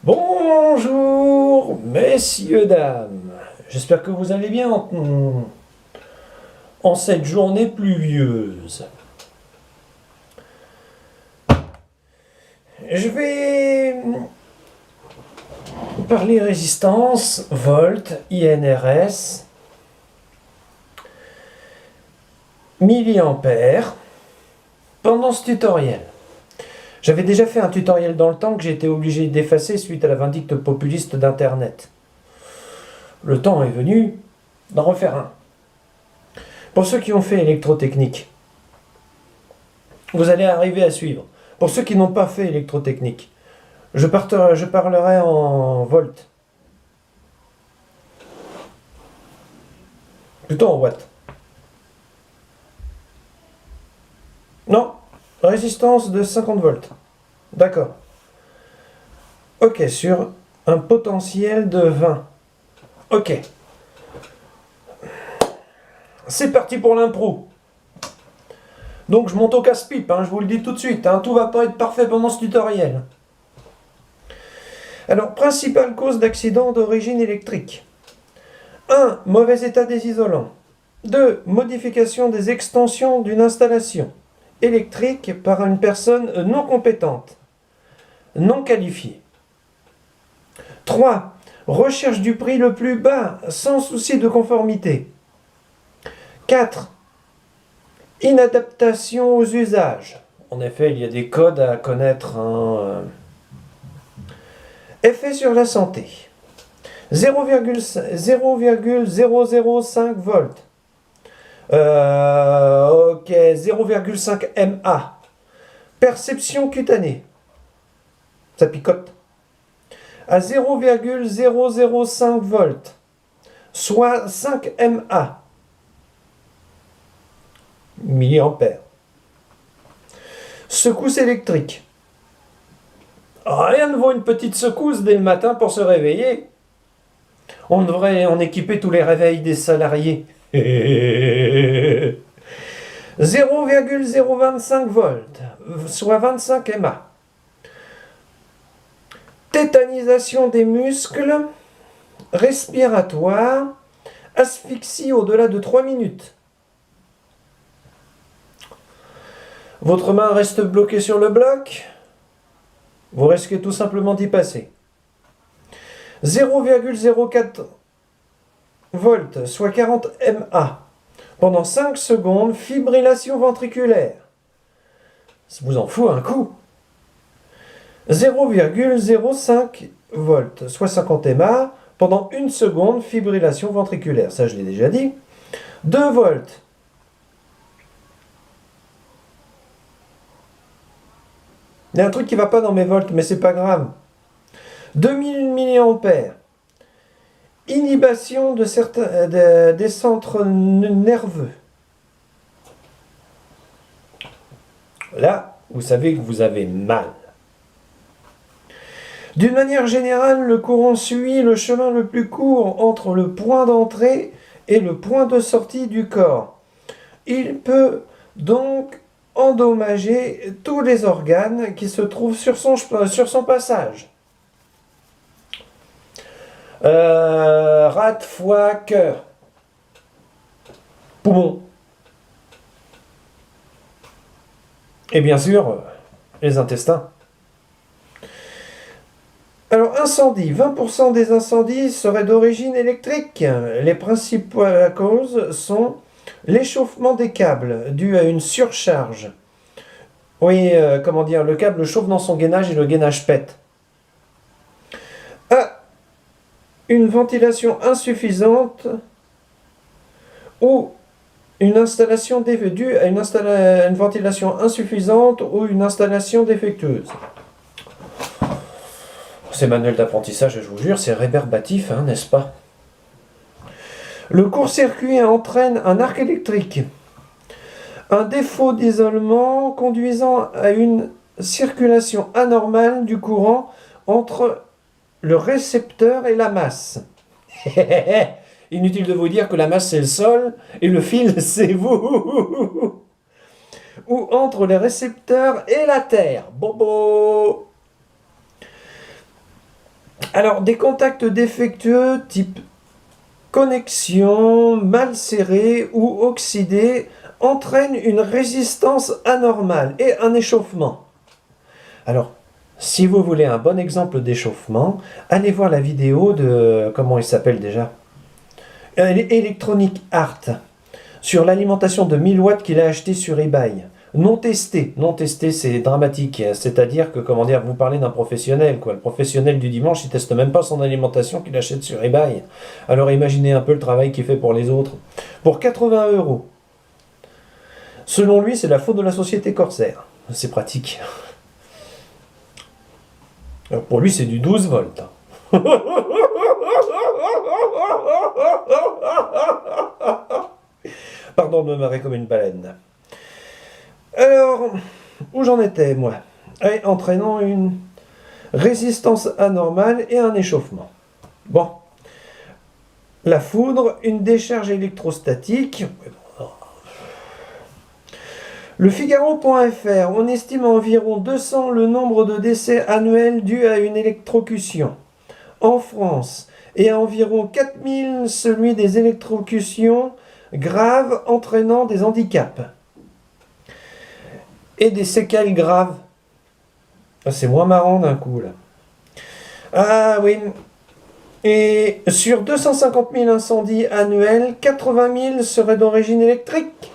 Bonjour, messieurs, dames. J'espère que vous allez bien en cette journée pluvieuse. Je vais parler résistance, volt, INRS, milliampères pendant ce tutoriel. J'avais déjà fait un tutoriel dans le temps que j'ai été obligé d'effacer suite à la vindicte populiste d'Internet. Le temps est venu d'en refaire un. Pour ceux qui ont fait électrotechnique, vous allez arriver à suivre. Pour ceux qui n'ont pas fait électrotechnique, je parlerai en volt. Plutôt en watts. Non, résistance de 50 volts. D'accord. Ok, sur un potentiel de 20. Ok. C'est parti pour l'impro. Donc je monte au casse-pipe, je vous le dis tout de suite. Tout va pas être parfait pendant ce tutoriel. Alors, principale cause d'accident d'origine électrique. 1. Mauvais état des isolants. 2. Modification des extensions d'une installation électrique par une personne non compétente, non qualifiée. 3. Recherche du prix le plus bas, sans souci de conformité. 4. Inadaptation aux usages. En effet, il y a des codes à connaître. Effet sur la santé. 0,005 volts. Ok, 0,5 MA. Perception cutanée. Ça picote. À 0,005 volts, soit 5 MA. Milliampères. Secousse électrique. Rien ne vaut une petite secousse dès le matin pour se réveiller. On devrait en équiper tous les réveils des salariés. 0,025 volts, soit 25 MA. Tétanisation des muscles respiratoires, asphyxie au-delà de 3 minutes. Votre main reste bloquée sur le bloc. Vous risquez tout simplement d'y passer. 0,04 volts, soit 40 MA. Pendant 5 secondes, fibrillation ventriculaire. Ça vous en fout un coup. 0,05 volts, soit 50 MA. Pendant 1 seconde, fibrillation ventriculaire. Ça, je l'ai déjà dit. 2 volts. Il y a un truc qui ne va pas dans mes volts, mais c'est pas grave. 2000 mA. Inhibition de des centres nerveux. Là, vous savez que vous avez mal. D'une manière générale, le courant suit le chemin le plus court entre le point d'entrée et le point de sortie du corps. Il peut donc endommager tous les organes qui se trouvent sur son passage. Rate, foie, cœur, poumon. Et bien sûr, les intestins. Alors, incendie. 20% des incendies seraient d'origine électrique. Les principales causes sont l'échauffement des câbles dû à une surcharge. Oui, le câble chauffe dans son gainage et le gainage pète. Une ventilation insuffisante ou une installation due à une ventilation insuffisante ou une installation défectueuse. Ces manuels d'apprentissage, je vous jure, c'est rébarbatif, n'est-ce pas? Le court-circuit entraîne un arc électrique. Un défaut d'isolement conduisant à une circulation anormale du courant entre le récepteur et la masse. Inutile de vous dire que la masse c'est le sol et le fil c'est vous. Ou entre les récepteurs et la Terre. Bobo. Alors, des contacts défectueux type connexion mal serrée ou oxydée entraînent une résistance anormale et un échauffement. Alors, si vous voulez un bon exemple d'échauffement, allez voir la vidéo de, comment il s'appelle déjà, Electronic Art, sur l'alimentation de 1000 watts qu'il a acheté sur eBay. Non testé, c'est dramatique. C'est-à-dire que, comment dire, vous parlez d'un professionnel, quoi. Le professionnel du dimanche, il teste même pas son alimentation qu'il achète sur eBay. Alors imaginez un peu le travail qu'il fait pour les autres. Pour 80 euros. Selon lui, c'est la faute de la société Corsair. C'est pratique. Alors pour lui, c'est du 12 volts. Pardon de me marrer comme une baleine. Alors, où j'en étais, moi? Entraînant une résistance anormale et un échauffement. Bon. La foudre, une décharge électrostatique. Le Figaro.fr, on estime à environ 200 le nombre de décès annuels dus à une électrocution en France et à environ 4000 celui des électrocutions graves entraînant des handicaps et des séquelles graves. C'est moins marrant d'un coup là. Ah oui. Et sur 250 000 incendies annuels, 80 000 seraient d'origine électrique.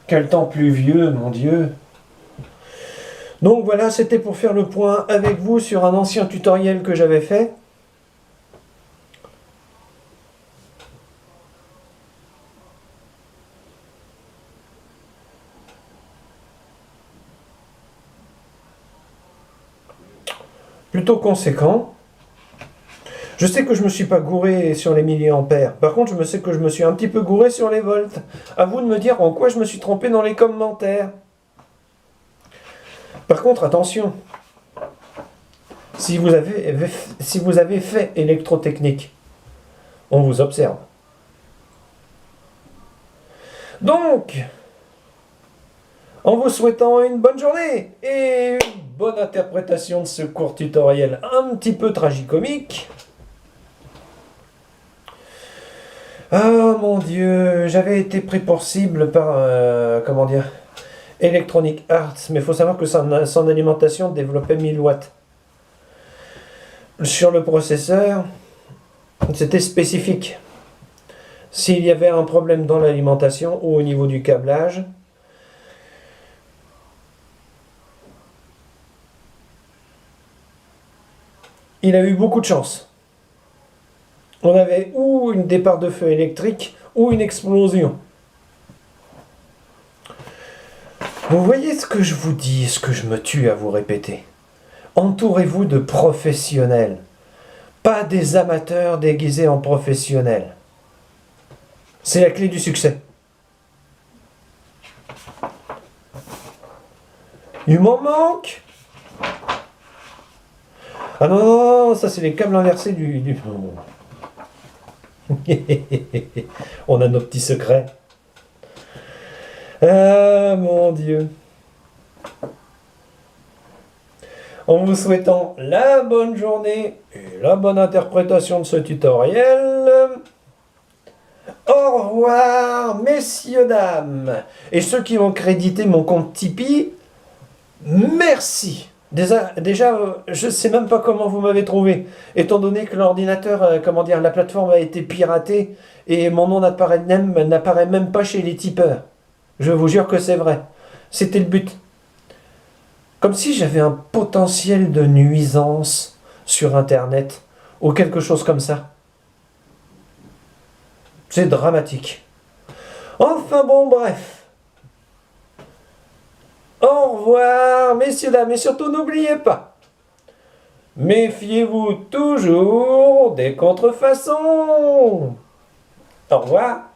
Quel temps pluvieux, mon Dieu. Donc voilà, c'était pour faire le point avec vous sur un ancien tutoriel que j'avais fait. Plutôt conséquent. Je sais que je ne me suis pas gouré sur les milliampères. Par contre, je sais que je me suis un petit peu gouré sur les volts. À vous de me dire en quoi je me suis trompé dans les commentaires. Par contre, attention. Si vous avez fait électrotechnique, on vous observe. Donc, en vous souhaitant une bonne journée et une bonne interprétation de ce court tutoriel un petit peu tragicomique. Ah mon Dieu, j'avais été pris pour cible par, comment dire, Electronic Arts, mais il faut savoir que son alimentation développait 1000 watts. Sur le processeur, c'était spécifique. S'il y avait un problème dans l'alimentation ou au niveau du câblage, il a eu beaucoup de chance. On avait ou une départ de feu électrique ou une explosion. Vous voyez ce que je vous dis, ce que je me tue à vous répéter. Entourez-vous de professionnels, pas des amateurs déguisés en professionnels. C'est la clé du succès. Il m'en manque. Ah non, non, non, ça c'est les câbles inversés du... On a nos petits secrets. Ah mon Dieu. En vous souhaitant la bonne journée et la bonne interprétation de ce tutoriel. Au revoir, messieurs, dames. Et ceux qui ont crédité mon compte Tipeee, merci. Déjà, je ne sais même pas comment vous m'avez trouvé, étant donné que l'ordinateur, comment dire, la plateforme a été piratée et mon nom n'apparaît même pas chez les tipeurs. Je vous jure que c'est vrai. C'était le but. Comme si j'avais un potentiel de nuisance sur Internet ou quelque chose comme ça. C'est dramatique. Enfin bon, bref. Au revoir, messieurs, dames, et surtout n'oubliez pas, méfiez-vous toujours des contrefaçons. Au revoir.